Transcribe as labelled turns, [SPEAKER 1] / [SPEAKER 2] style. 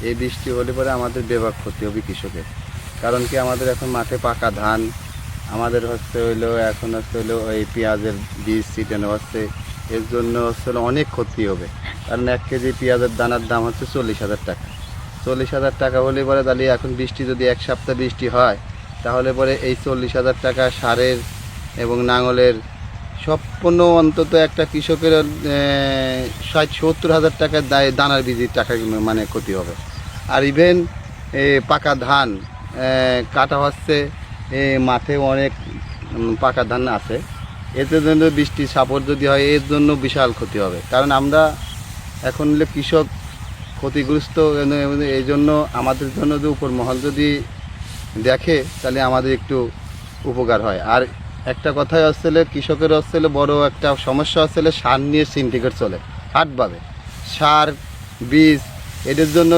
[SPEAKER 1] এই বৃষ্টি হলে পরে আমাদের ব্যাপক ক্ষতি হবে কৃষকের। কারণ কি, আমাদের এখন মাঠে পাকা ধান, আমাদের এখন ওই পেঁয়াজের বীজ ছিটানো হচ্ছে। এর জন্য অনেক ক্ষতি হবে। কারণ 1 কেজি পেঁয়াজের দানার দাম হচ্ছে 40,000 টাকা। 40,000 টাকা হলে পরে তাহলে এখন বৃষ্টি যদি 1 সপ্তাহ বৃষ্টি হয়, তাহলে পরে এই 40,000 টাকা সারের এবং নাঙলের সম্পূর্ণ অন্তত একটা কৃষকের 60-70,000 টাকার দানার বীজের টাকা মানে ক্ষতি হবে। আর ইভেন পাকা ধান কাটা হচ্ছে, মাঠে অনেক পাকা ধান আছে। এতে জন্য বৃষ্টি সাপোর্ট যদি হয়, এর জন্য বিশাল ক্ষতি হবে। কারণ আমরা এখন কৃষক ক্ষতিগ্রস্ত। এই জন্য আমাদের জন্য যে উপর মহল যদি দেখে, তাহলে আমাদের একটু উপকার হয়। আর একটা কথাই কৃষকের বড় একটা সমস্যা সার নিয়ে সিন্ডিকেট চলে হাটভাবে। সার, বীজ, এদের জন্য